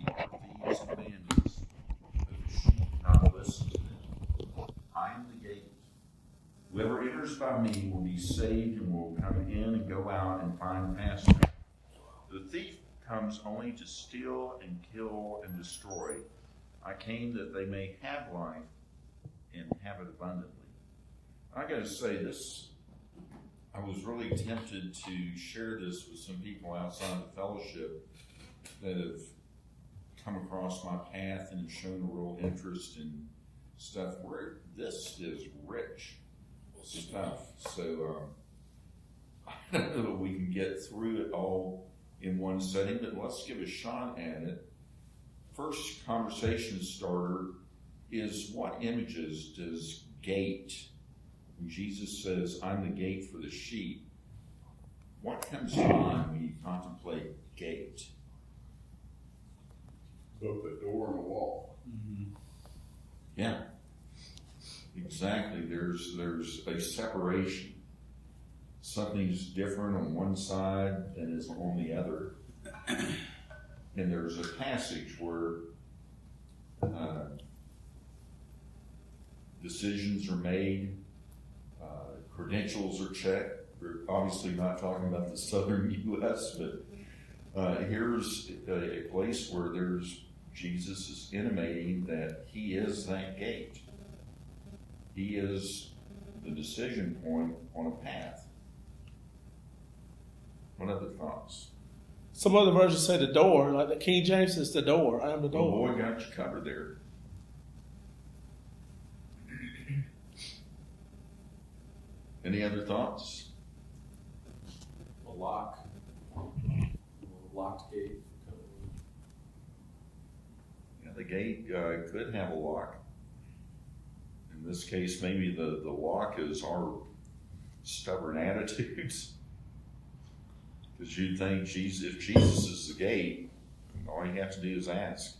thieves and bandits, but the sheep not listen to them. I am the gate. Whoever enters by me will be saved and will come in and go out and find pasture. The thief comes only to steal and kill and destroy. I came that they may have life and have it abundantly. I got to say this, I was really tempted to share this with some people outside the fellowship that have come across my path and have shown a real interest in stuff where this is rich stuff. So I don't know that we can get through it all in one setting, but let's give a shot at it. First conversation starter is, what images does gate, when Jesus says, I'm the gate for the sheep, what comes to mind when you contemplate gate? Both a door and a wall. Mm-hmm. Yeah, exactly. There's a separation. Something's different on one side than is on the other. And there's a passage where decisions are made, credentials are checked. We're obviously not talking about the southern U.S., but here's a place where Jesus is intimating that he is that gate. He is the decision point on a path. What other thoughts? Some other versions say the door, like the King James says the door. I am the door. Well, boy, got you covered there. Any other thoughts? A lock. Locked gate. Yeah, the gate could have a lock. In this case, maybe the lock is our stubborn attitudes. Because you'd think if Jesus is the gate, all you have to do is ask.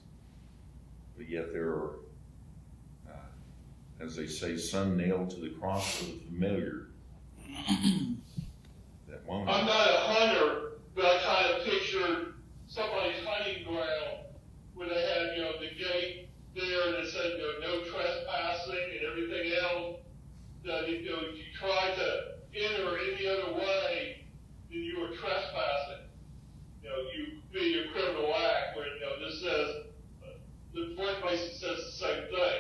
But yet there are, as they say, some nailed to the cross of the familiar. That won't. I'm not a hunter, but I kind of pictured somebody's hunting ground where they had, the gate there and it said, no trespassing and everything else. That if you tried to enter any other way, then you were trespassing. You be a criminal act. Where this says the point basically says the same thing.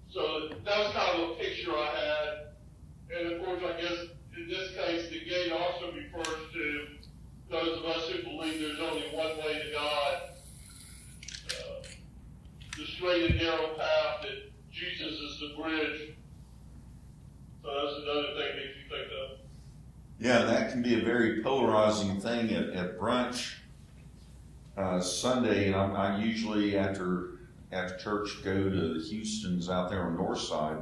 So that was kind of a picture I had, and of course, I guess in this case, the gate also refers to those of us who believe there's only one way to God, the straight and narrow path, that Jesus is the bridge. So that's another thing that makes you think of. Yeah, that can be a very polarizing thing at brunch Sunday, and I usually after church go to the Houston's out there on the north side,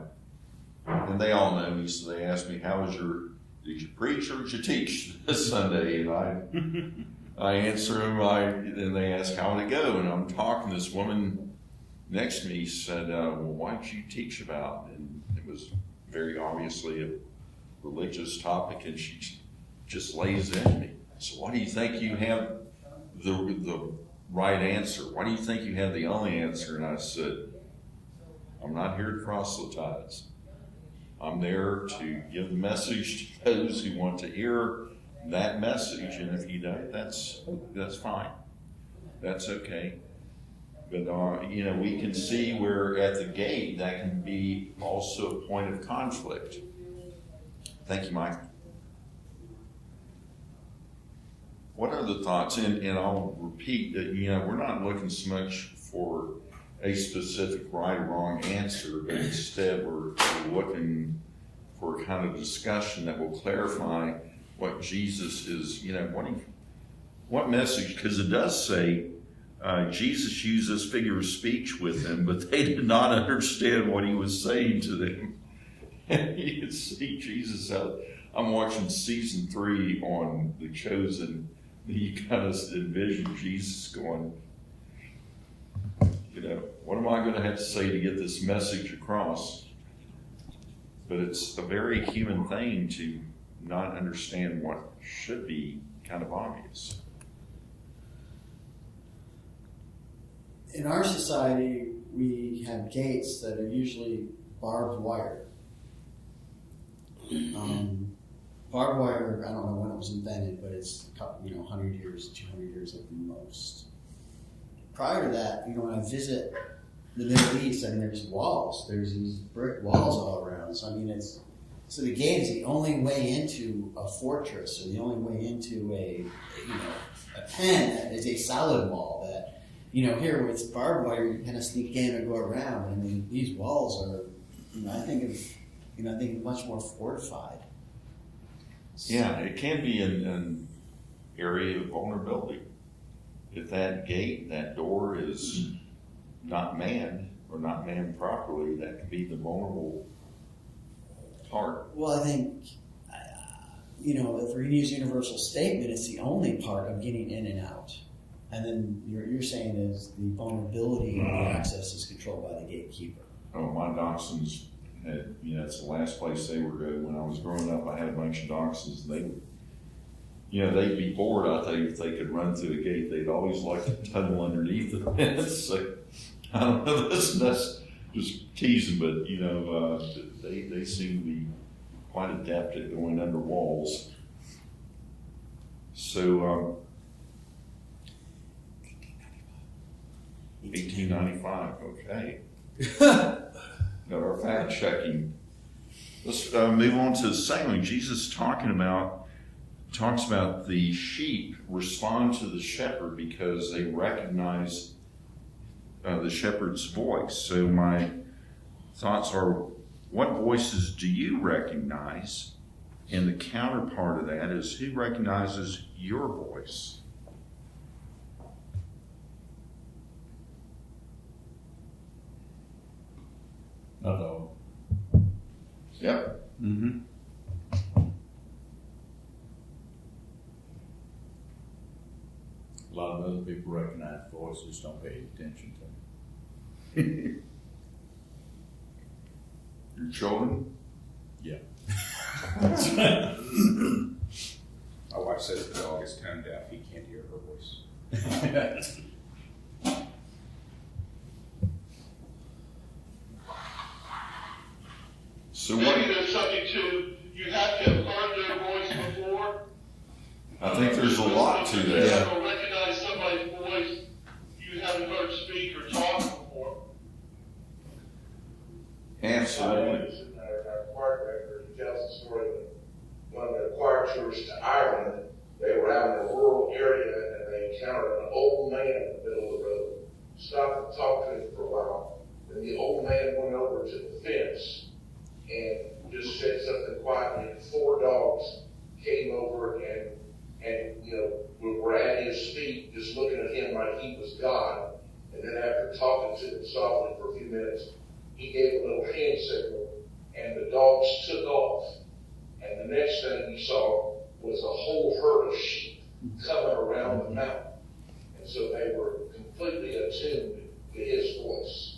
and they all know me, so they ask me, did you preach or did you teach this Sunday? And I answer them, and they ask how did it go, and I'm talking, this woman next to me said, well, why don't you teach about? And it was very obviously a religious topic, and she just lays into me. So why do you think you have the right answer? Why do you think you have the only answer? And I said, I'm not here to proselytize. I'm there to give the message to those who want to hear that message, and if you don't, that's fine. That's okay. But we can see where at the gate that can be also a point of conflict. Thank you, Mike. What are the thoughts? And I'll repeat that, we're not looking so much for a specific right or wrong answer, but instead we're looking for a kind of discussion that will clarify what Jesus is, what message, because it does say Jesus used this figure of speech with them, but they did not understand what he was saying to them. And you can see Jesus out. I'm watching season 3 on The Chosen. You kind of envision Jesus going, what am I going to have to say to get this message across? But it's a very human thing to not understand what should be kind of obvious. in our society, we have gates that are usually barbed wire. Barbed wire, I don't know when it was invented, but it's 100 years, 200 years at the most. Prior to that, when I visit the Middle East, there's walls. There's these brick walls all around. So so the gate is the only way into a fortress, or the only way into a pen that is a solid wall. That here with barbed wire, you kind of sneak in or go around. These walls are, I think much more fortified. Yeah, it can be an area of vulnerability. If that gate, that door is not manned or not manned properly, that could be the vulnerable part. Well, I think, if we're going to use universal statement, it's the only part of getting in and out. And then you're saying is the vulnerability and the access is controlled by the gatekeeper. Oh, my dachshunds had, it's the last place they were going. When I was growing up, I had a bunch of dachshunds. They would, they'd be bored. I think if they could run through a gate, they'd always like to tunnel underneath the fence. So, I don't know. That's just teasing, but they seem to be quite adept at going under walls. So, 1895. Okay. Got our fact checking. Let's move on to the second one. Jesus talks about the sheep respond to the shepherd because they recognize the shepherd's voice. So my thoughts are, what voices do you recognize? And the counterpart of that is, who recognizes your voice? Uh-oh. Yep. Mm-hmm. A lot of other people recognize voices, don't pay attention to them. Your children? Yeah. My wife says the dog is tone deaf. He can't hear her voice. So Maybe there's something to, you have to have heard their voice before. I think there's a lot to You that. have to recognize somebody's voice you haven't heard speak or talk before. Absolutely. In our choir record, he tells the story that one of the choir tours to Ireland, they were out in a rural area and they encountered an old man in the middle of the road. Stopped and talked to him for a while. Then the old man went over to the fence and just said something quietly. And 4 dogs came over and were at his feet, just looking at him like he was God. And then after talking to him softly for a few minutes, he gave a little hand signal, and the dogs took off. And the next thing he saw was a whole herd of sheep coming around the mountain. And so they were completely attuned to his voice.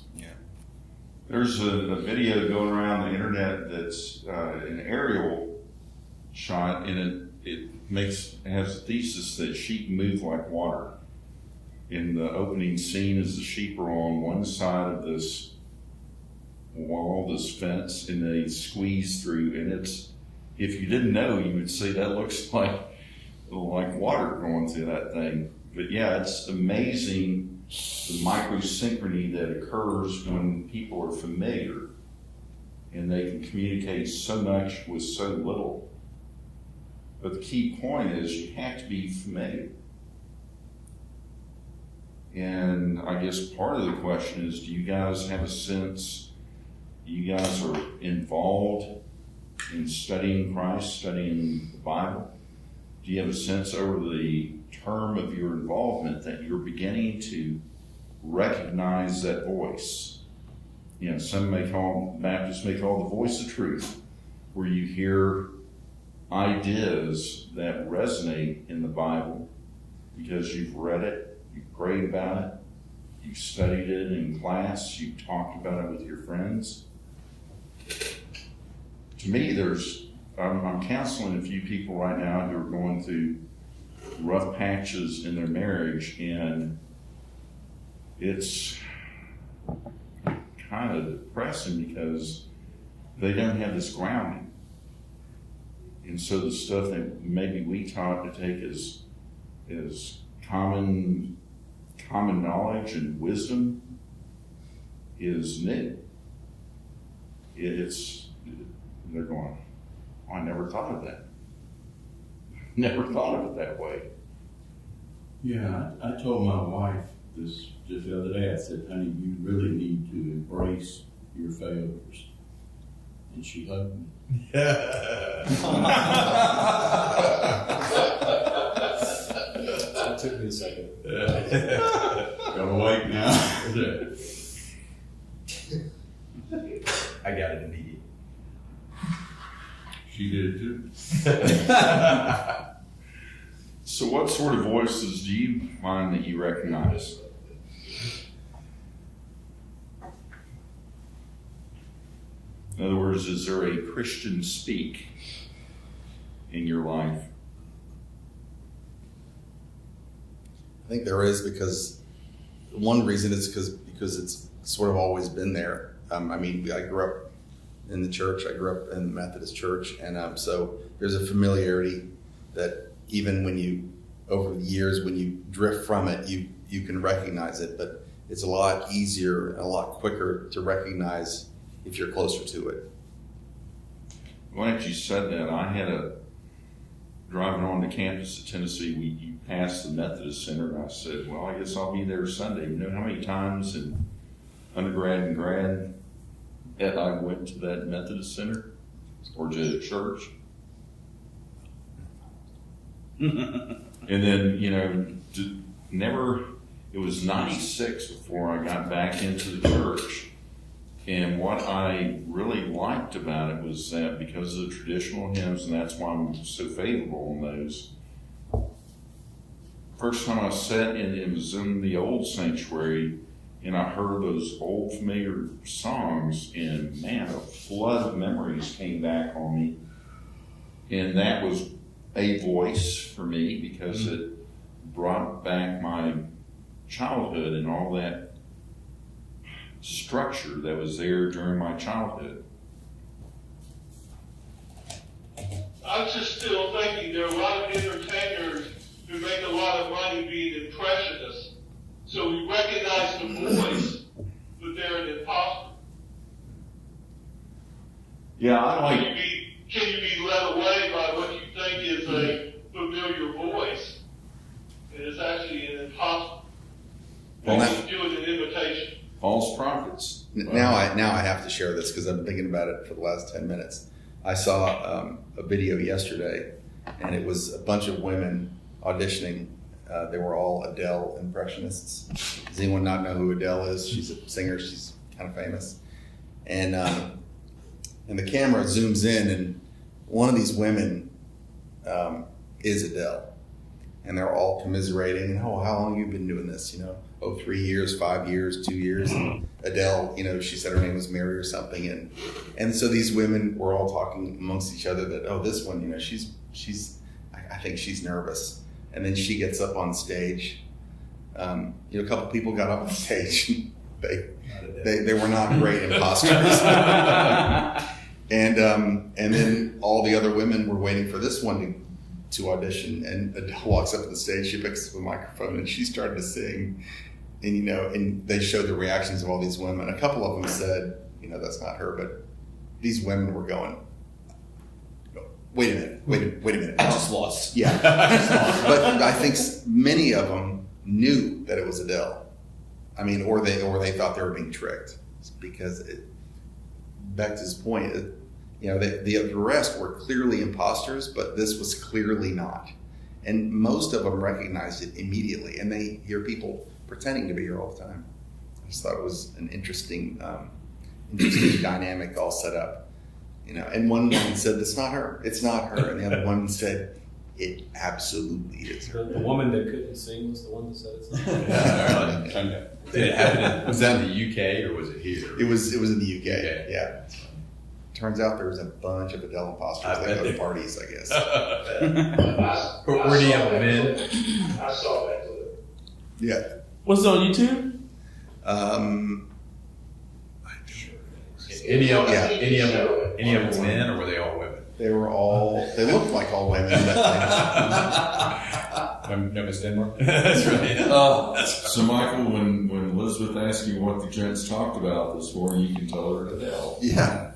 There's a video going around the internet that's an aerial shot, and it has a thesis that sheep move like water. In the opening scene, as the sheep are on one side of this wall, this fence, and they squeeze through, and if you didn't know, you would see that looks like water going through that thing. But yeah, it's amazing the microsynchrony that occurs when people are familiar and they can communicate so much with so little. But the key point is you have to be familiar. And I guess part of the question is, do you guys have a sense, you guys are involved in studying Christ, studying the Bible? Do you have a sense over the term of your involvement that you're beginning to recognize that voice? Some Baptists may call the voice of truth, where you hear ideas that resonate in the Bible because you've read it, you've prayed about it, you've studied it in class, you've talked about it with your friends. To me, I'm counseling a few people right now who are going through rough patches in their marriage, and it's kind of depressing because they don't have this grounding. And so the stuff that maybe we taught to take as common knowledge and wisdom is new. They're going, oh, I never thought of that. Never thought of it that way. Yeah, I told my wife this just the other day. I said, honey, you really need to embrace your failures. And she hugged me. That took me a second. Gotta wait now. I got it immediately. She did too. So what sort of voices do you find that you recognize? In other words, is there a Christian speak in your life? I think there is, because one reason is because it's sort of always been there. I grew up in the church. I grew up in the Methodist church, and so there's a familiarity that even when you, over the years, when you drift from it, you can recognize it. But it's a lot easier and a lot quicker to recognize if you're closer to it. Well, after you said that, I had driving on the campus of Tennessee, you passed the Methodist Center, and I said, well, I guess I'll be there Sunday. You know how many times in undergrad and grad that I went to that Methodist Center or to church? And then, it was 96 before I got back into the church. And what I really liked about it was that because of the traditional hymns, and that's why I'm so favorable in those, first time I sat in, it was in the old sanctuary, and I heard those old familiar songs, and man, a flood of memories came back on me. And that was a voice for me because it brought back my childhood and all that structure that was there during my childhood. I'm just still thinking there are a lot of entertainers who make a lot of money being impressionists. So we recognize the voice, but they're an imposter. Yeah, I like. Can you be led away by what you think is a familiar voice, and it's actually an imposter? Well, You're doing an imitation. False prophets. Now I have to share this because I've been thinking about it for the last 10 minutes. I saw a video yesterday, and it was a bunch of women auditioning. They were all Adele impressionists. Does anyone not know who Adele is? She's a singer. She's kind of famous. And the camera zooms in, and one of these women is Adele. And they're all commiserating. Oh, how long have you been doing this? 3 years, 5 years, 2 years. And Adele, she said her name was Mary or something. And so these women were all talking amongst each other that, oh, this one, I think she's nervous. And then she gets up on stage. A couple people got up on stage. They were not great imposters. And then all the other women were waiting for this one to audition, and Adele walks up to the stage. She picks up a microphone and she started to sing. And and they showed the reactions of all these women. A couple of them said, that's not her, but these women were going, wait a minute. I just lost. Yeah. But I think many of them knew that it was Adele. Or they thought they were being tricked, because back to his point, the rest were clearly imposters, but this was clearly not. And most of them recognized it immediately, and they hear people pretending to be here all the time. I just thought it was an interesting dynamic all set up. And one woman said, it's not her, and the other one said, it absolutely is her. The woman that couldn't sing was the one that said it's not her. Did it happen? Was that in the UK or was it here? It was in the UK. Okay. Yeah. Turns out there was a bunch of Adele imposters that go to parties, I guess. Where do you have them in? I saw that clip. Yeah. Was it on YouTube? Any of Yeah. any of them men, or were they all women? They looked like all women, but No, Miss Denmark. That's right. So, Michael, when Elizabeth asked you what the gents talked about this morning, you can tell her Adele. yeah.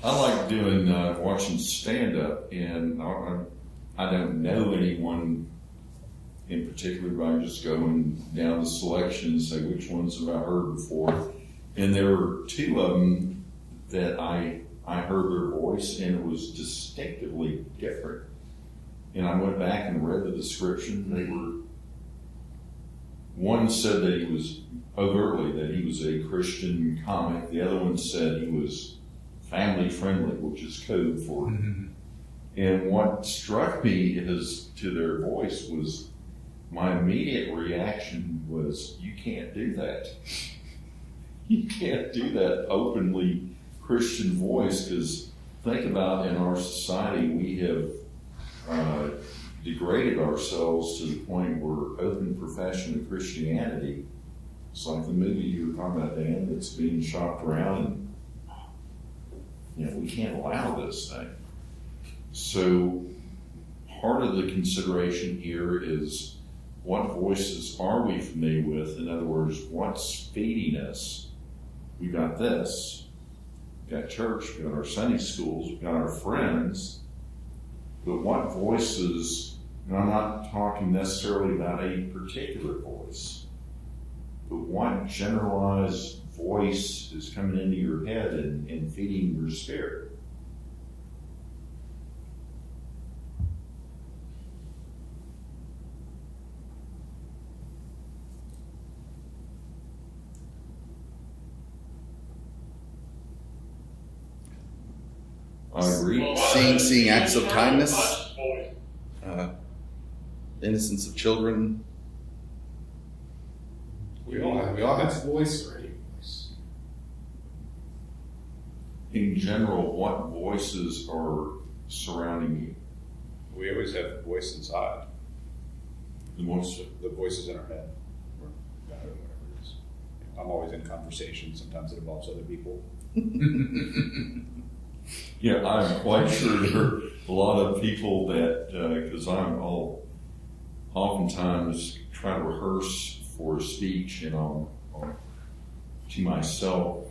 I like doing watching stand up, and I don't know anyone in particular, but I'm just going down the selection and say which ones have I heard before. And there were two of them that I heard their voice, and it was distinctively different. And I went back and read the description. One said that he was overtly that he was a Christian comic. The other one said he was family friendly, which is code for it. And what struck me as to their voice was my immediate reaction was, you can't do that. You can't do that openly Christian voice, because think about, in our society, we have degraded ourselves to the point where open profession of Christianity, it's like the movie you were talking about, Dan, that's being shopped around, and we can't allow this thing. So part of the consideration here is, what voices are we familiar with? In other words, what's feeding us? We got this, we got church, we got our Sunday schools, we got our friends, but what voices, and I'm not talking necessarily about a particular voice, but what generalized voice is coming into your head and feeding your spirit? I agree. Seeing acts of kindness, innocence of children. We all have voice or any voice. In general, what voices are surrounding you? We always have a voice inside. The voice. The voices in our head, or whatever it is. I'm always in conversation. Sometimes it involves other people. Yeah, I'm quite sure there are a lot of people that, because oftentimes try to rehearse for a speech, and I'll to myself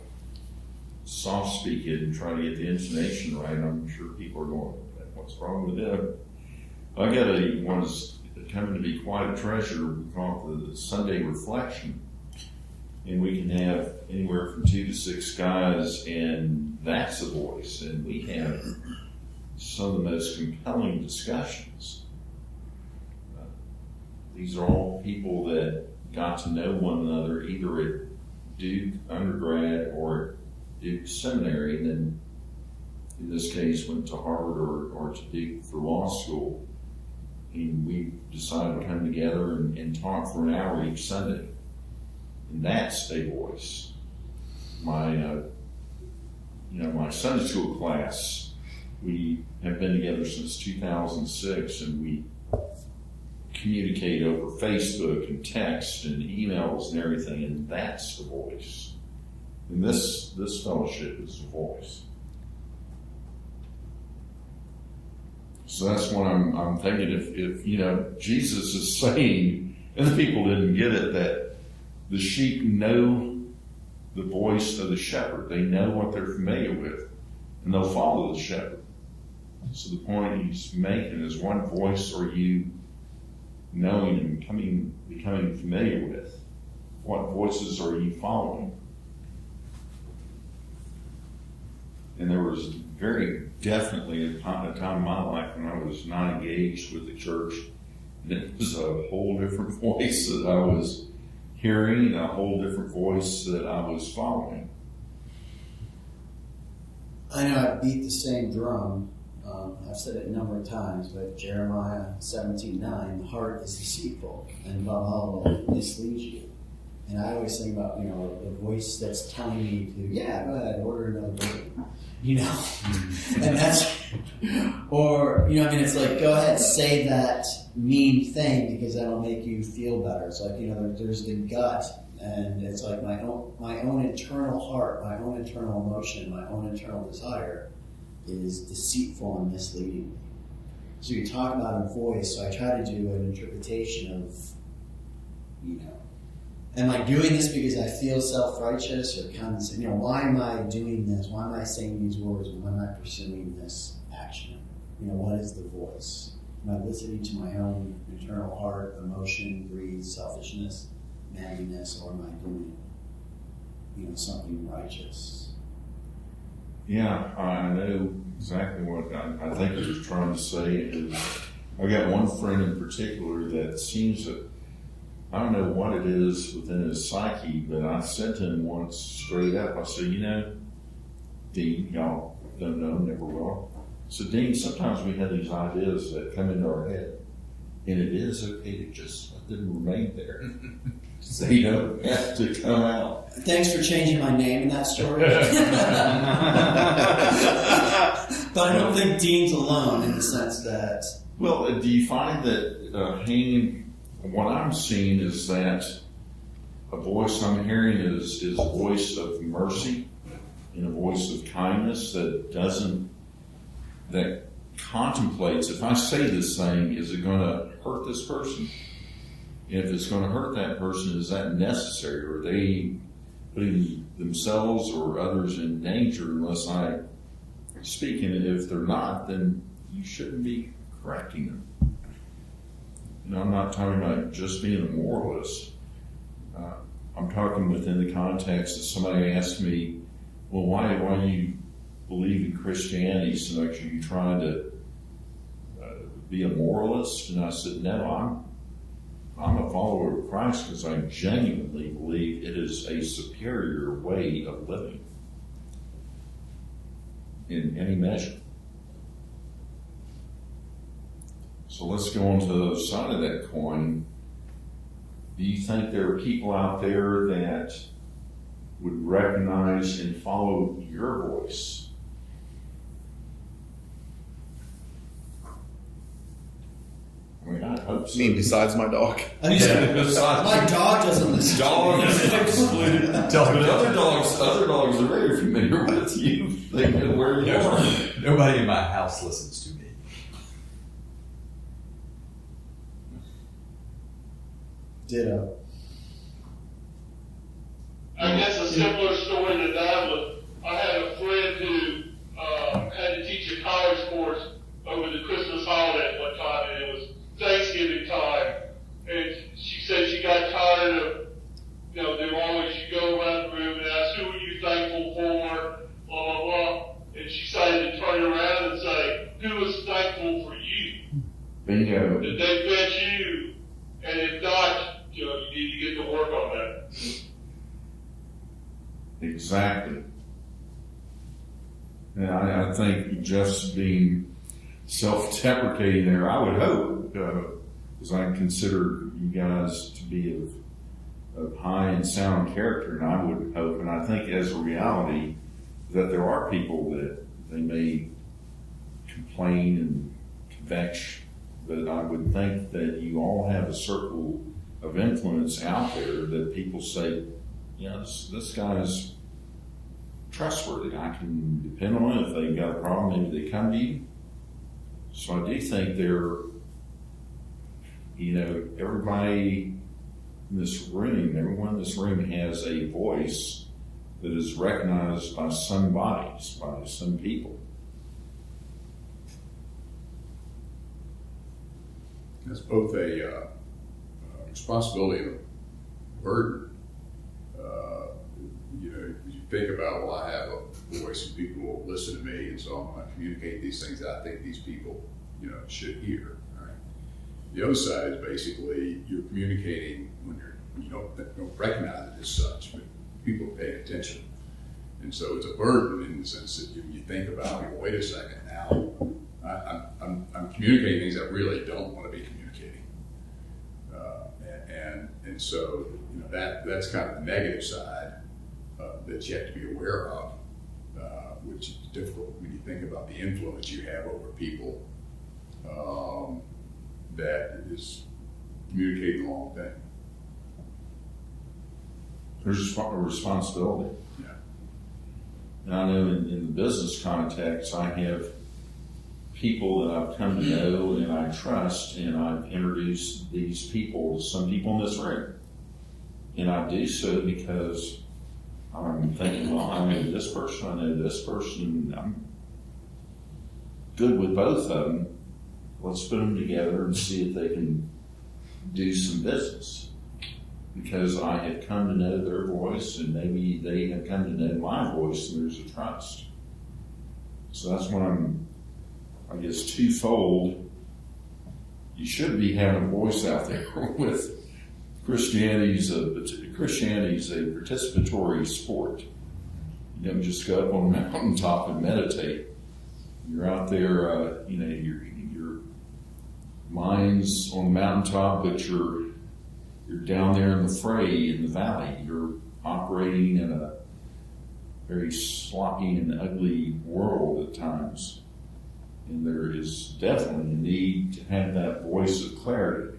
soft speak it and try to get the intonation right. I'm sure people are going, what's wrong with them? I got one that's coming to be quite a treasure. We call it the Sunday Reflection. And we can have anywhere from 2 to 6 guys, and that's a voice. And we have some of the most compelling discussions. These are all people that got to know one another either at Duke undergrad or at Duke seminary, and then in this case went to Harvard or to Duke for law school. And we decided to come together and talk for an hour each Sunday. And that's a voice. My Sunday school class, we have been together since 2006, and we communicate over Facebook and text and emails and everything, and that's the voice. And this fellowship is the voice. So that's what I'm thinking. If Jesus is saying, and the people didn't get it, that the sheep know the voice of the shepherd. They know what they're familiar with, and they'll follow the shepherd. So the point he's making is, what voice are you knowing and becoming familiar with? What voices are you following? And there was very definitely a time in my life when I was not engaged with the church, and it was a whole different voice that I was hearing, a whole different voice that I was following. I know I beat the same drum. I've said it a number of times, but Jeremiah 17:9, the heart is deceitful and above all misleads you. And I always think about, the voice that's telling me to, go ahead, order another burger, and that's, or, it's like, go ahead, say that mean thing because that'll make you feel better. It's like, there's the gut, And it's like my own internal heart, my own internal emotion, my own internal desire is deceitful and misleading me. So you talk about a voice, so I try to do an interpretation of, am I doing this because I feel self-righteous or condescending? Why am I doing this? Why am I saying these words? Why am I pursuing this action? What is the voice? Am I listening to my own internal heart, emotion, greed, selfishness, manliness, or am I doing, something righteous? Yeah, I know exactly what I think he was trying to say. Is I got one friend in particular that seems that, I don't know what it is within his psyche, but I said to him once straight up, I said, Dean, y'all don't know, never will. So Dean, sometimes we have these ideas that come into our head, and it is okay to just let them remain there. So you don't have to come out. Thanks for changing my name in that story. But I don't think Dean's alone in the sense that... Well, do you find that what I'm seeing is that a voice I'm hearing is a voice of mercy and a voice of kindness that contemplates, if I say this thing, is it going to hurt this person? And if it's going to hurt that person, is that necessary? Or are they putting themselves or others in danger unless I speak? And if they're not, then you shouldn't be correcting them. I'm not talking about just being a moralist. I'm talking within the context of somebody asked me, well, why do you believe in Christianity so much? Are you trying to be a moralist? And I said, no, I'm a follower of Christ because I genuinely believe it is a superior way of living in any measure. So let's go on to the other side of that coin. Do you think there are people out there that would recognize and follow your voice? I mean, I hope so. You mean besides my dog? My dog doesn't listen. Dogs excluded. But other dogs are very familiar with you. They know where you are. Nobody in my house listens to me. Ditto. I guess a similar story to that was I had a friend who had to teach a college course over the Christmas holiday one time, and it was Thanksgiving time. And she said she got tired of, they were always, you go around the room and ask, who are you thankful for, blah, blah, blah. And she decided to turn around and say, who is thankful for you? Bingo. That they fed you, and if not, you need to get to work on that. Exactly. And I think just being self-deprecating there, I would hope, because I consider you guys to be of high and sound character, and I would hope, and I think as a reality, that there are people that they may complain and vex, but I would think that you all have a circle of influence out there that people say, this guy's trustworthy. I can depend on it. If they've got a problem, maybe they come to you. So I do think everybody in this room, everyone in this room has a voice that is recognized by some bodies, by some people. It's both a responsibility and a burden. You think about, well, I have a voice and people will listen to me, and so I'm going to communicate these things that I think these people, should hear. Right? The other side is basically you're communicating when you don't recognize it as such, but people pay attention. And so it's a burden in the sense that you think about, well, wait a second, now I'm communicating things I really don't want to be communicating. And so that's kind of the negative side that you have to be aware of, which is difficult when you think about the influence you have over people that is communicating the wrong thing. There's a responsibility. Yeah. And I know in the business context, I have people that I've come to know and I trust, and I've introduced these people to some people in this room. And I do so because I'm thinking, well, I know this person, I'm good with both of them. Let's put them together and see if they can do some business. Because I have come to know their voice, and maybe they have come to know my voice, and there's a trust. So that's what I'm, I guess, twofold. You should be having a voice out there with Christianity's a participatory sport. You don't just go up on a mountaintop and meditate. You're out there, your mind's on the mountaintop, but you're down there in the fray, in the valley. You're operating in a very sloppy and ugly world at times. And there is definitely a need to have that voice of clarity.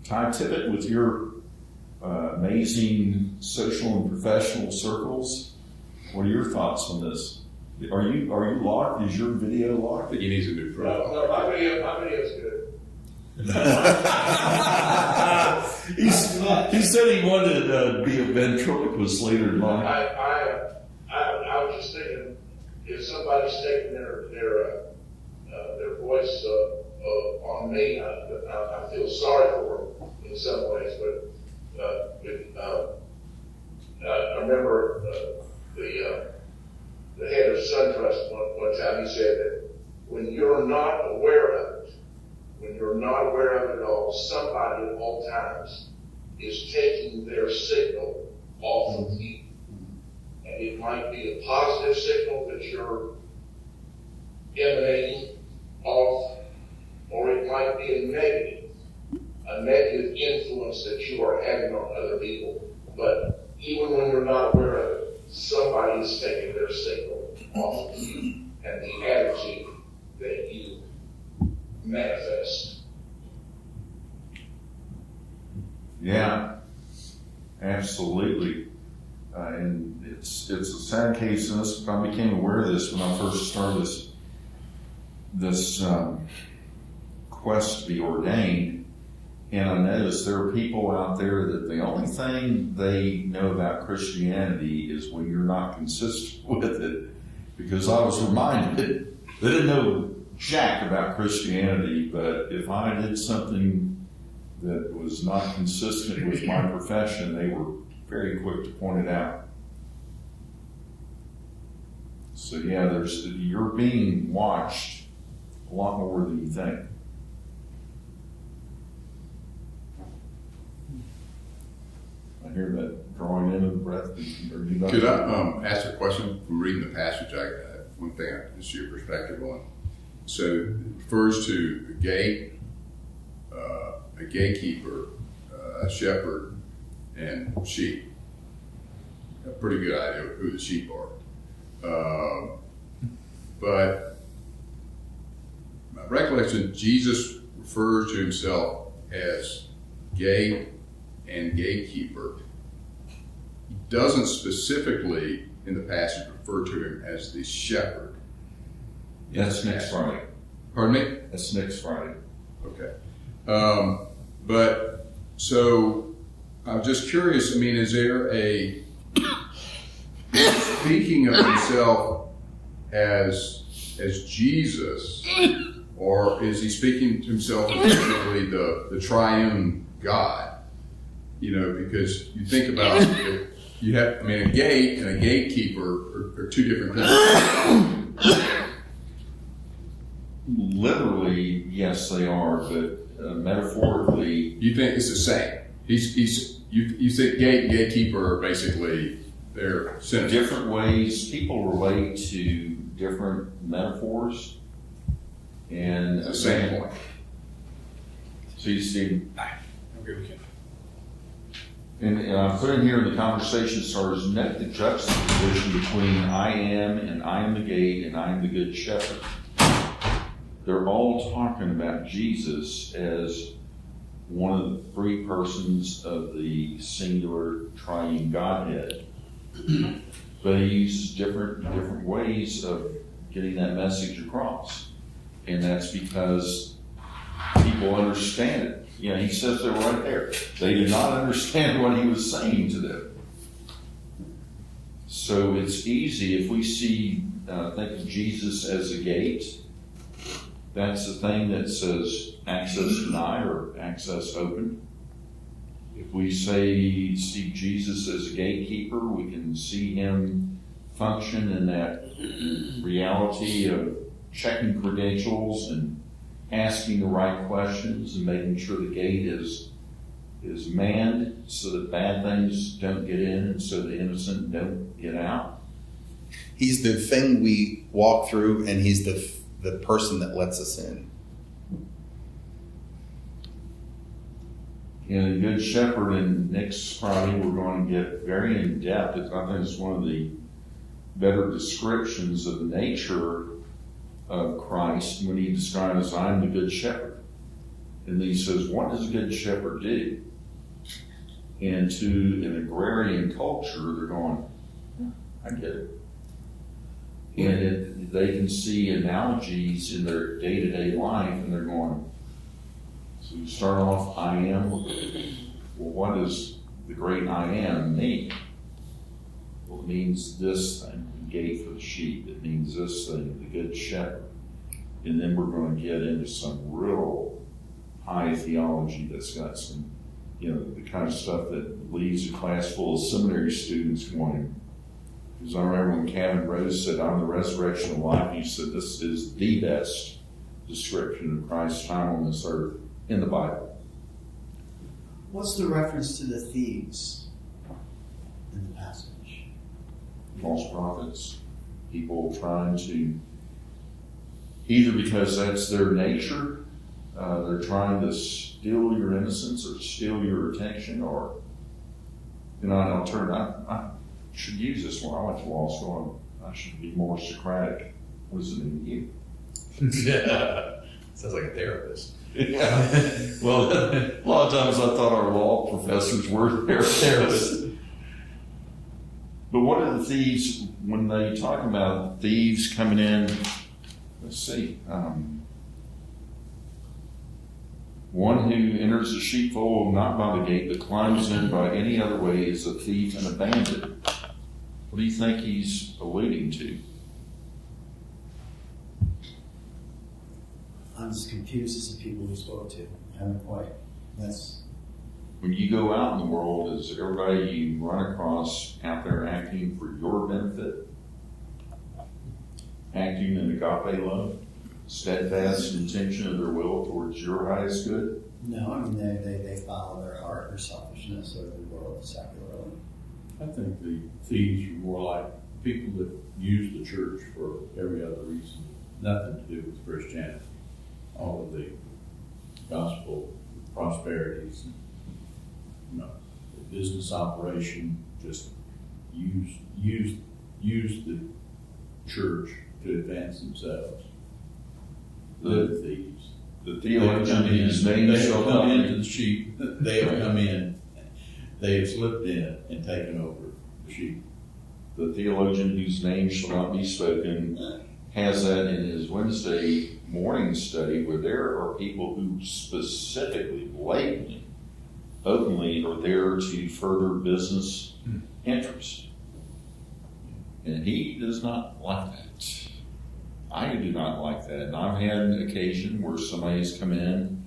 Ty Tippett, with your amazing social and professional circles, what are your thoughts on this? Are you locked? Is your video locked? He needs a new profile. No, my video's good. He said he wanted to be a ventriloquist later in life. I was just thinking, if somebody's taking their voice on me, I feel sorry for them in some ways. But I remember the head of SunTrust one time, he said that when you're not aware of it, at all, somebody at all times is taking their signal off of you. And it might be a positive signal that you're emanating off, or it might be a negative influence that you are having on other people. But even when you're not aware of it, somebody is taking their signal off of you and the attitude that you manifest. Yeah, absolutely. And it's a sad case, and this, I became aware of this when I first started this quest to be ordained. And I noticed there are people out there that the only thing they know about Christianity is when you're not consistent with it. Because I was reminded, they didn't know jack about Christianity, but if I did something that was not consistent with my profession, they were very quick to point it out. So yeah, you're being watched a lot more than you think. I hear that drawing in of the breath. Could I ask a question from reading the passage? One thing I just your perspective on. So it refers to a gatekeeper, a shepherd, and sheep. A pretty good idea of who the sheep are. But my recollection, Jesus refers to himself as gate and gatekeeper. He doesn't specifically in the passage refer to him as the shepherd. That's next Friday. Pardon me? That's next Friday. Okay. But so I'm just curious, I mean, is there speaking of himself as Jesus, or is he speaking to himself as basically the triune God? You know, because you think about it, you have, I mean, a gate and a gatekeeper are two different things. Literally, yes, they are, but metaphorically, You think it's the same? You think gate and gatekeeper are basically they're synonyms. different ways people relate to different metaphors. And It's the same point. So you see, Okay, we can. and I put in here in the conversation starters, note the juxtaposition between I am the gate, and I am the good shepherd. They're all talking about Jesus as one of the three persons of the singular triune Godhead. But he uses different ways of getting that message across. And that's because people understand it. You know, he says they're right there. They did not understand what he was saying to them. So it's easy if we see, think of Jesus as a gate. That's the thing that says access denied or access open. If we see Jesus as a gatekeeper, we can see him function in that reality of checking credentials and asking the right questions and making sure the gate is manned so that bad things don't get in and so the innocent don't get out. He's the thing we walk through, and he's the person that lets us in. In the Good Shepherd, and next Friday we're going to get very in depth. I think it's one of the better descriptions of the nature of Christ when he describes, I'm the Good Shepherd. And then he says, what does a Good Shepherd do? And to an agrarian culture, they're going, I get it. And they can see analogies in their day-to-day life, and they're going, so you start off, I am. Well, what does the great I am mean? Well, it means this thing, the gate for the sheep. It means this thing, the Good Shepherd. And then we're going to get into some real high theology that's got some, you know, the kind of stuff that leaves a class full of seminary students going. Because I remember when Kevin Rose said, I'm the resurrection of life, he said, this is the best description of Christ's time on this earth in the Bible. What's the reference to the thieves in the passage? False prophets, people trying to, either because that's their nature, they're trying to steal your innocence or steal your attention, or, you know, I should use this more. I went to law school. I should be more Socratic. Listening to you. Yeah. Sounds like a therapist. Yeah. Well, a lot of times I thought our law professors were therapists. But what are the thieves, when they talk about thieves coming in, let's see, one who enters the sheepfold not by the gate, but climbs in by any other way is a thief and a bandit. What do you think he's alluding to? I'm as confused as the people we spoke to. I haven't quite. That's When you go out in the world, is everybody you run across out there acting for your benefit? Acting in agape love? Steadfast intention of their will towards your highest good? no. I mean, they follow their heart, their selfishness, or the world secularly. I think the thieves are more like people that use the church for every other reason, nothing to do with Christianity. All of the gospel prosperities, and, you know, the business operation, just use the church to advance themselves. The thieves. The theologian whose name They shall have come not into be. the sheep. They have come in. They have slipped in and taken over the sheep. The theologian whose name shall not be spoken has that in his Wednesday morning study, where there are people who specifically, blatantly, openly are there to further business interest. And he does not like that. I do not like that. And I've had an occasion where somebody's come in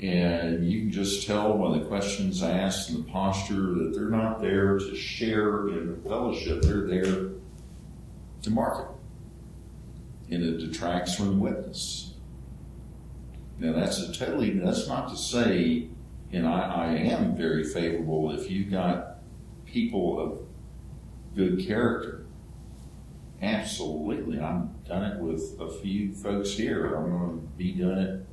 and you can just tell by the questions asked and the posture that they're not there to share in the fellowship. They're there to market. And it detracts from the witness. Now that's not to say, and I am very favorable if you've got people of good character. Absolutely. I've done it with a few folks here. I'm going to be doing it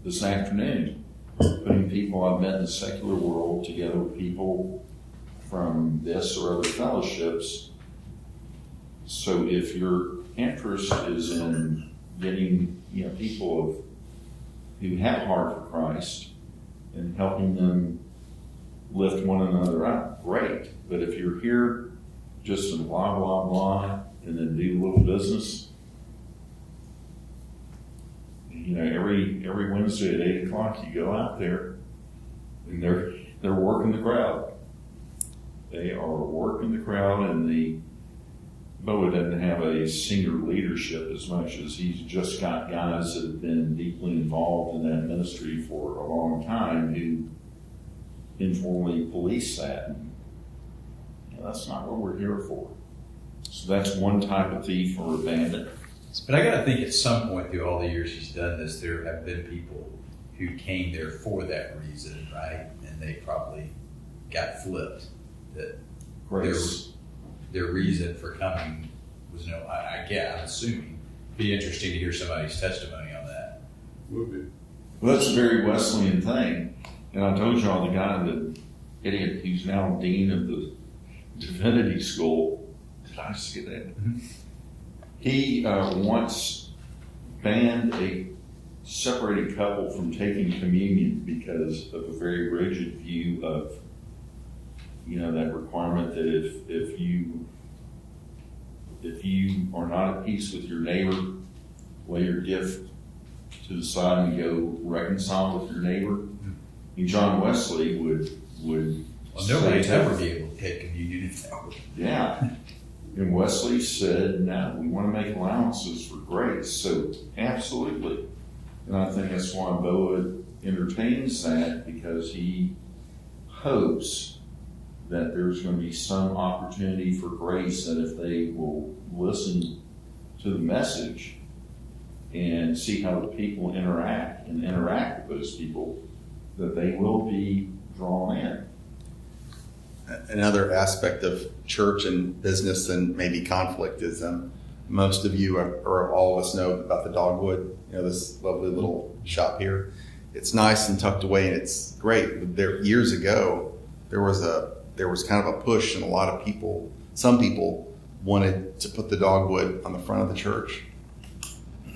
this afternoon. Putting people I've met in the secular world together with people from this or other fellowships. So if your interest is in getting, people who have a heart for Christ and helping them lift one another up, great. But if you're here just to blah, blah, blah, and then do a little business, every Wednesday at 8 o'clock, you go out there and they're working the crowd. They are working the crowd, and Boa doesn't have a senior leadership as much as he's just got guys that have been deeply involved in that ministry for a long time who informally police that. And, that's not what we're here for. So that's one type of thief or bandit. But I got to think at some point through all the years he's done this, there have been people who came there for that reason, right? And they probably got flipped. That their reason for coming was I'm assuming. Be interesting to hear somebody's testimony on that. Would be. Well, that's a very Wesleyan thing. And I told y'all the guy, the idiot who's now dean of the divinity school, did I say that? Mm-hmm. He once banned a separated couple from taking communion because of a very rigid view of, that requirement that if you are not at peace with your neighbor, lay your gift to the side and go reconcile with your neighbor. And John Wesley would nobody's ever be able to take communion if that were. Yeah. And Wesley said, no, we want to make allowances for grace. So absolutely. And I think that's why Boa entertains that, because he hopes that there's going to be some opportunity for grace, that if they will listen to the message and see how the people interact with those people, that they will be drawn in. Another aspect of church and business and maybe conflict is most of you or all of us know about the Dogwood, this lovely little shop here. It's nice and tucked away and it's great. But years ago, there was kind of a push, and some people wanted to put the Dogwood on the front of the church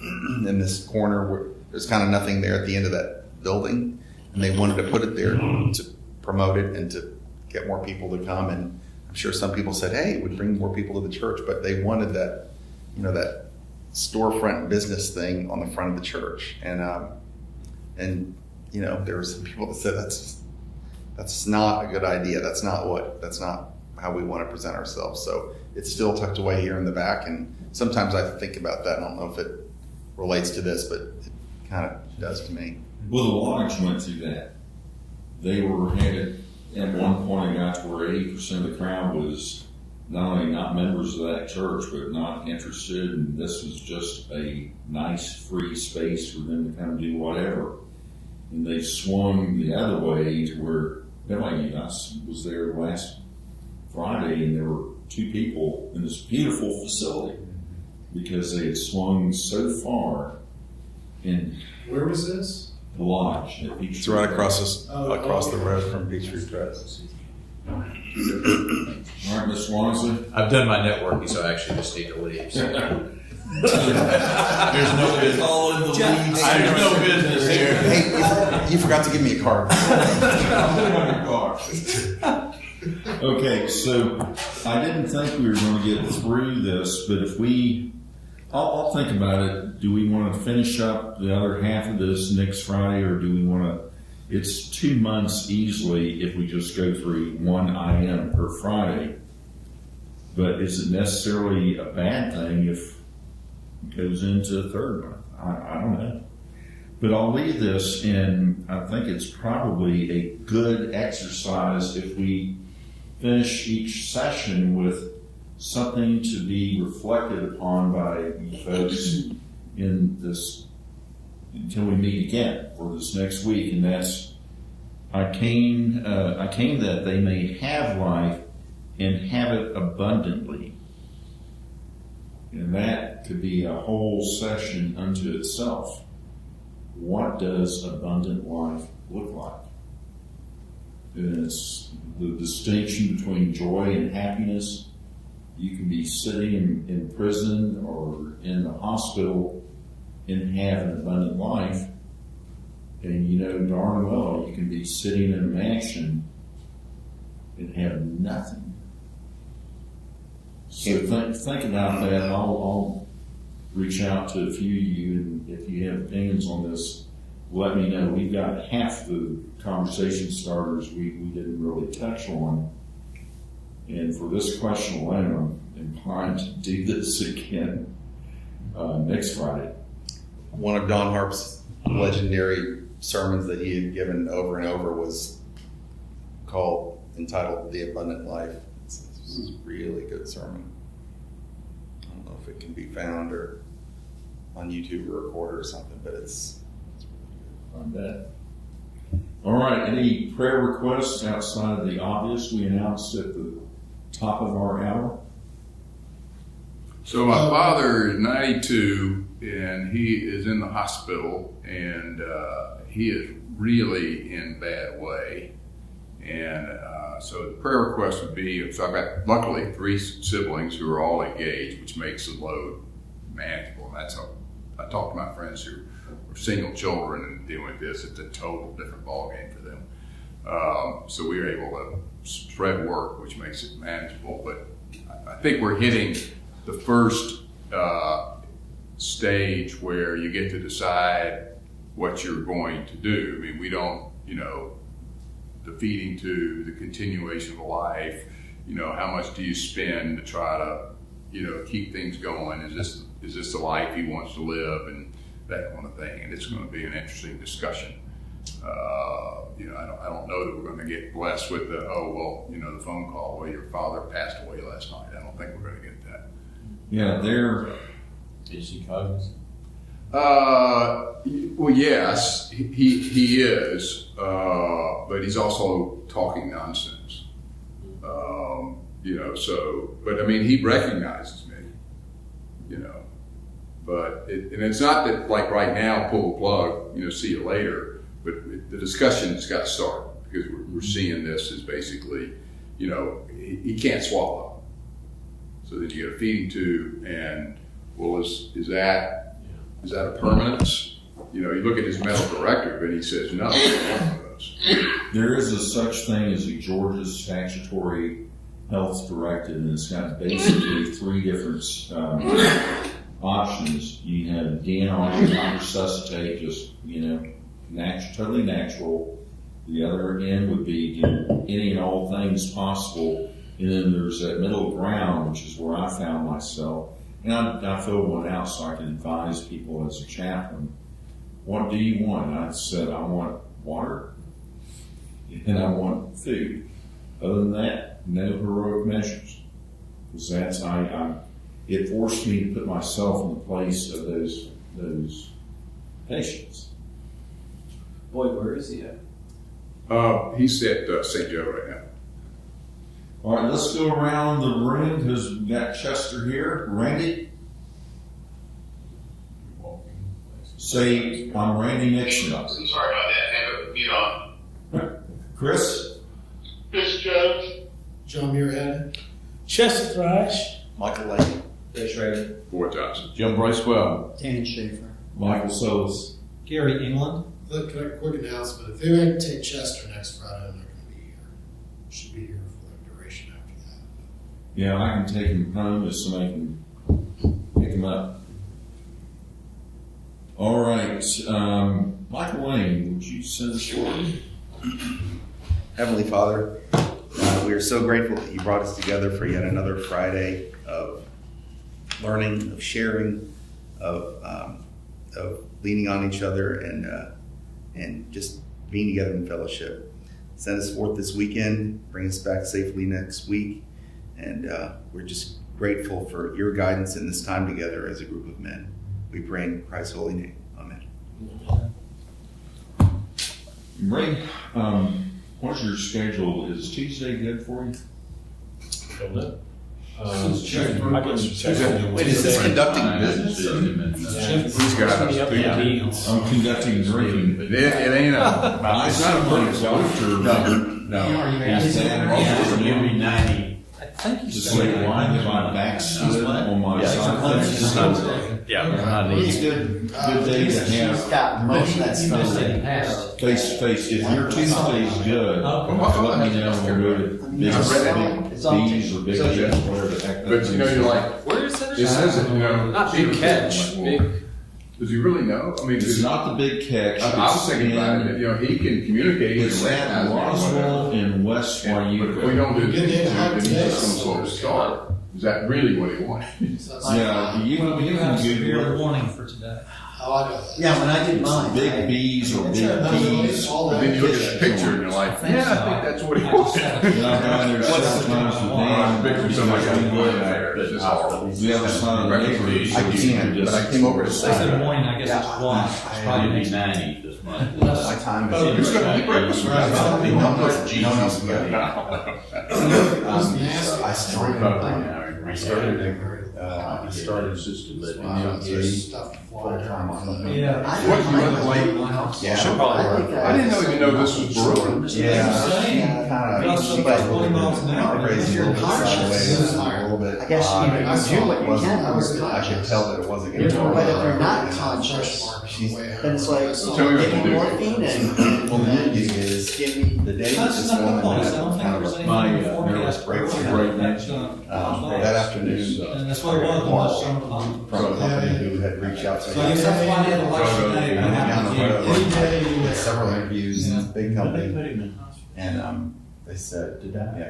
in this corner where there's kind of nothing there at the end of that building. And they wanted to put it there to promote it and to get more people to come. And I'm sure some people said, hey, it would bring more people to the church, but they wanted that, that storefront business thing on the front of the church. And there were some people that said that's not a good idea. That's not how we want to present ourselves. So it's still tucked away here in the back. And sometimes I think about that. I don't know if it relates to this, but it kind of does to me. Well, the Lodge went through that. They were headed, at one point, it got to where 80% of the crowd was not only not members of that church, but not interested, and this was just a nice free space for them to kind of do whatever. And they swung the other way to where, I was there last Friday, and there were 2 people in this beautiful facility because they had swung so far. And where was this? The Lodge. It's right across the road from Peachtree Press. All right, Ms. Swanson. I've done my networking, so I actually just need to leave. So. There's no business. All in the weeds. There's no business here. Hey, you forgot to give me a card. I'll put it on your car. Okay, so I didn't think we were going to get through this, but if I'll think about it. Do we want to finish up the other half of this next Friday, or do we want to? It's 2 months easily if we just go through one item per Friday. But is it necessarily a bad thing if it goes into the third month? I don't know. But I'll leave this, and I think it's probably a good exercise if we finish each session with something to be reflected upon by you folks in this until we meet again for this next week, and that's I came that they may have life and have it abundantly. And that could be a whole session unto itself. What does abundant life look like? And it's the distinction between joy and happiness. You can be sitting in prison or in the hospital and have an abundant life, And you know darn well you can be sitting in a mansion and have nothing. So think about that. I'll reach out to a few of you, and if you have opinions on this, let me know. We've got half the conversation starters we didn't really touch on. And for this question alone, I'm inclined to do this again next Friday. One of Don Harp's legendary sermons that he had given over and over was entitled The Abundant Life. This was a really good sermon. I don't know if it can be found or on YouTube or recorded or something, but it's I bet. All right, any prayer requests outside of the obvious we announced at the top of our hour? So my father is 92, and he is in the hospital, and he is really in a bad way. And so the prayer request would be, so I've got luckily 3 siblings who are all engaged, which makes the load manageable. And that's how I talk to my friends who are single children and dealing with this. It's a total different ballgame for them. So we were able to spread work, which makes it manageable. But I think we're hitting the first stage where you get to decide what you're going to do. I mean, we don't, the feeding tube, the continuation of life, how much do you spend to try to, keep things going? Is this the life he wants to live, and that kind of thing? And it's going to be an interesting discussion. I don't know that we're going to get blessed with the phone call, well, your father passed away last night. I don't think we're going to get that. Yeah, Is he cognizant? Well, yes, he is, but he's also talking nonsense. But I mean, he recognizes me, but it's not that like right now, pull the plug, see you later, but the discussion's got to start because we're seeing this as basically, he can't swallow. So then you get a feeding tube, and well, is that a permanence? You look at his medical director, and he says no. there is a such thing as a Georgia statutory health directive, and it's got basically 3 different options. You have DNR, not resuscitate, just totally natural. The other end would be do any and all things possible, and then there's that middle ground, which is where I found myself. And I filled one out so I could advise people as a chaplain. What do you want? And I said, I want water and I want food. Other than that, no heroic measures. Because it forced me to put myself in the place of those patients. Boy, where is he at? He's at St. Joe right now. All right, let's go around the room because we've got Chester here. Randy? Say, I'm Randy Nixon. I'm sorry about that. Have a mute on. Chris? Chris Jones. John Muirhead. Chester Thrash. Michael Lane. Fish Raven. Boyd Johnson. Jim Bracewell. Dan Schaefer. Michael Solis. Gary England. Quick announcement. If they make take Chester next Friday, I'm not going to be here. Should be here for the duration after that. Yeah, I can take him home just so I can pick him up. All right, Michael Lane, would you send us forward? Heavenly Father, we are so grateful that you brought us together for yet another Friday of learning, of sharing, of leaning on each other, and just being together in fellowship. Send us forth this weekend, bring us back safely next week, and we're just grateful for your guidance in this time together as a group of men. We pray in Christ's holy name. Amen. Ray, what's your schedule? Is Tuesday good for you? Don't know. Wait, is this conducting business? He's got I'm conducting drinking. It ain't It's not a perfect doctor. No. Every 90. I think he's Just like wine, my back on my side. Yeah. It's good day to He's have got most of that stuff. face to face. If your Tuesday's good, let me know and we'll go to big It's on B's or big J's, whatever the heck. But you know, you're like, Where is that? it says it, you know. Not big catch, big. Does he really know? I mean, It's not the big catch. I was thinking about it, you know, he can communicate. It's at Roswell in West But if we Wyuka. don't do Good day to have then he's today. just gonna slow the start. Is that really what he wanted? Yeah, you can Google it. warning for today. Oh, I know. Yeah, when I did mine. Big B's or big P's. But then you look at the picture and you're like, yeah, I think that's what he wanted. And I've gone there several times with Dan. Picture somebody got wood there, that's just horrible. The other side of the neighborhood. I can, but I came over to say that. morning, I guess it's one. It's probably 90 this month. My time is. Who's gonna eat breakfast with us? No one else can go. I started assisted living. Stuff flying around. Yeah. What, you run the late? Yeah. She'll probably work. I didn't even know this was brewing. Yeah. She got a little bit crazy, a little bit sideways, a little bit. I guess you do what you Wasn't- can. I was I could tell that it wasn't gonna go. But if you're not conscious, then it's like Tell me what give to me do. morphine and Well, the good news is, give me the day that That's this not woman the had I don't think kind there's of any my forecast nervous breakthrough right next that afternoon, And that's what it was, unless some. from a company who had reached out to So you me. have to find out the last day. And down the road, Any day you had several interviews, Yeah. big company, and they said,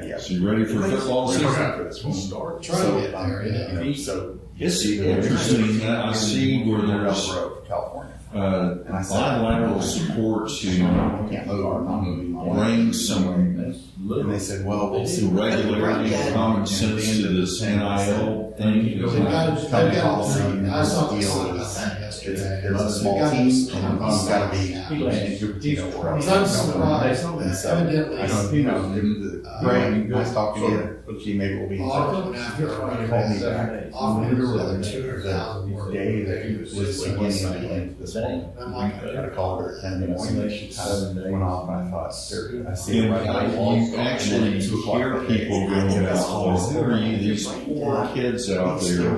yeah. So you ready for football We're season? looking for this one. Trying to So, get there, yeah. you know, so. It's interesting that I see where there's California. bilateral support to Can't move, I'm not moving. bring some And they said, well, we'll see. regularity and common sense to this NIL thing. Company policy, I saw the this deal about is, that yesterday. there's a small team, and you've got to be, you know, where I'm surprised, And so, evidently. I don't know if you know, Greg, nice talking to you, she maybe will be in touch. Often after Called me back. often Literally, another 200,000 the day that he was beginning into this morning. I'm like, I got a call her at 10 in the morning, went off, and I thought, I see it And right now. you actually hear people going, oh, who are you, these poor kids out there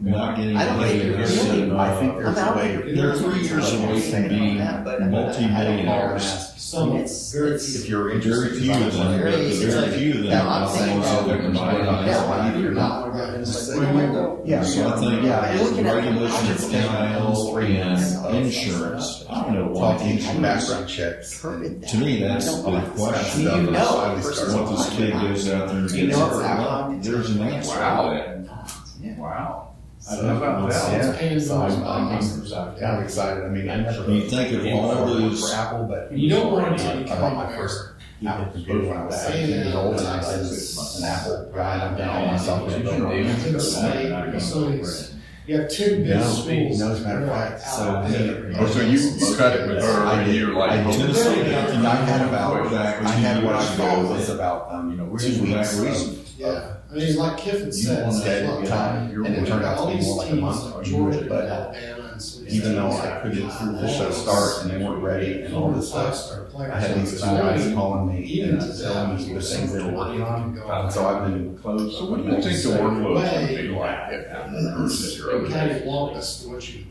not getting I don't paid. think They're they're sitting really- I think there's I a mean, way. They're 3 years away from being multi-millionaires. some It's- very If you're Very interested. few of them, very few of them Yeah, are I'm thinking those that can buy Yeah, it. you're not. Yeah, So I think Yeah, you're looking at regulation of NIL and insurance, I don't know why talking to insurance. background checks. To me, that's the question. You know, What this kid goes out there and You gets know hurt, it's well, happening. there's an answer. Wow. I don't know about that. Yeah. So I'm kind of excited. I mean, I never. You think of all those- For Apple, but. You don't want it to I become bought my aware. first Apple computer when I was 17 years old, and I was an Apple guy, and I've done all my software. You have two big schools. No, as a matter of fact, so. Oh, so you cut it with her and you're like. I did. Tennessee got the I had about, back I had what I years thought ago. was about, 2 For that weeks reason. of. Yeah, I mean, like Kiffin said, want it's that, like, you know, and it turned out to be more like a month or Georgia, but Alabama, and some. even though I couldn't officially start and they weren't ready and all this stuff, I had these two guys calling me and telling me the things they were working on. And so I've been close. So what do you think the workload is going to be like? Since you're over Kind there? of want us to what you.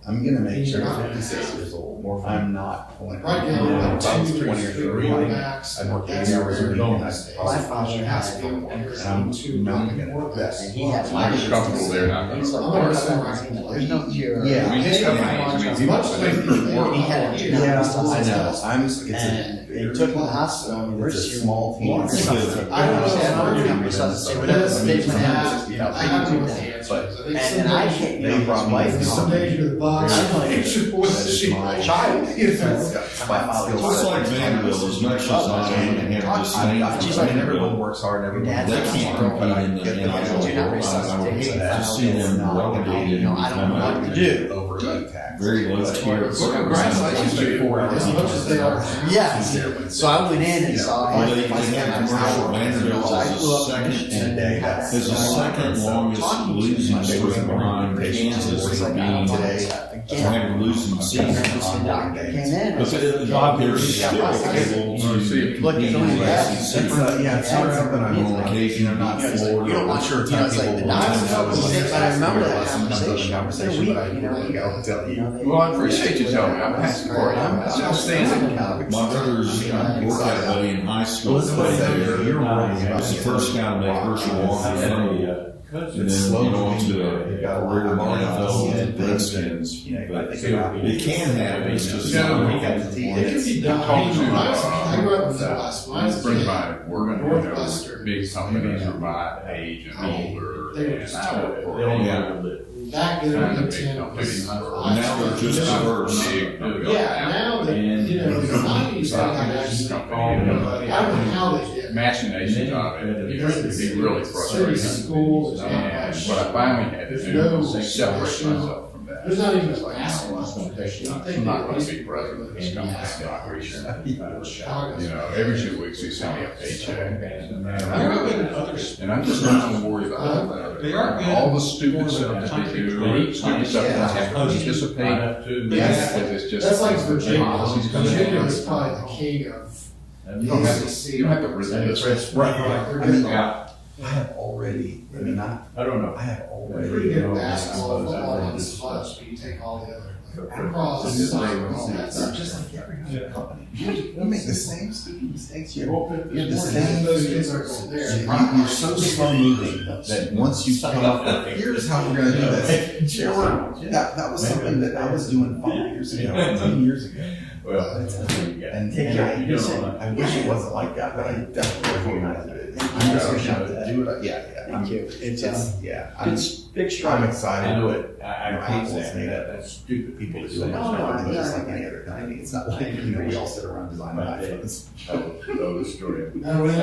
I'm gonna make sure at 56 years old, I'm not pulling. Right now, we're like If I was 2 or 20 or 3 30, quarterbacks. I'd work That's 80 hours a where week you're and going. I'd My father probably has have to, and I'm not gonna do that. and he has. I'm comfortable there now. He's like, I'm gonna say right. there's no cure. Yeah. I mean, these companies, I mean, Much like you He had a think. Yeah, I know, And they took him to the hospital. it's a small team. I don't know. So whatever they went out, you know, I have they no do that. answers. But- I think And I can't, you know, They brought his me wife to is Some days you're the boss. I'm like, What's she my child. You know? It's like Vanderbilt, as much as I have disdain She's for like, everyone Vanderbilt, works hard, everyone. Dad's they not can't smart, compete but I in the get that. NIL world. I would hate to see them relegated and I don't know what become to do. Over the tax. very low tier. Look at grass license fee. As much as they are. Yes. So I went in and saw. Well, they have commercial Vanderbilt is the second longest losing streak behind Kansas for being never losing season. The doctor came in. But they're still able to Look, compete it's in only the that. SEC. Yeah, it's not something I'm On occasion, not Florida. You don't want sure you know, it's like the doctor told me, but I remember that conversation. but I will tell you. Well, I appreciate you telling me. I'm happy for you. I'm still standing. My brother's workout buddy in high school played there. He was the first guy to make Herschel walk in front of you. And then, on to the career in the NFL and the Redskins. But it can happen, it's just. You know, we got the team. I grew up in the West. Let's bring my work, big companies are my age and older. And I work for Back then, kind we of big ten companies. Now they're just diverse. Yeah, now that, you know, the nineties, they had actually, I don't know how they did. Machinations of it, you know, it can be really frustrating. Schools and And what I finally had to do was separate myself from that. There's not even It's a like, basketball competition. I think I'm not they gonna used be to president of this company, I'm not really sure. Chicago. You know, every 2 weeks they send me a paycheck. And I'm just not worried about that. They are good. All the stupid stuff that they do, stupid stuff that I have to participate in, Yes. because it's just. That's like Virginia. policies come in. Virginia is probably the king of. You don't have to, you don't have to resist. Right. They're I mean, good. I have already, I mean, I don't know. I have They're already. pretty good at basketball, football, and clutch, but you take all the other, like, lacrosse, soccer, all that It's stuff. just like every other company. You make the same stupid mistakes. You have the Those same. kids are there. You're so slow moving that once you come up with, here's how we're gonna do this. That was something that I was doing 5 years ago, 10 years ago. Well, And I wish it wasn't like that, but I definitely recognize it. I'm just gonna have to do it. Yeah. Thank you. It's just, yeah. I'm Big I'm stride. excited. I know but it. I hate Apple's that. made up That's stupid. people to do No, it. no, But just yeah. like any other company, it's not like, we all sit around designing iPhones. Oh, the story. Now, when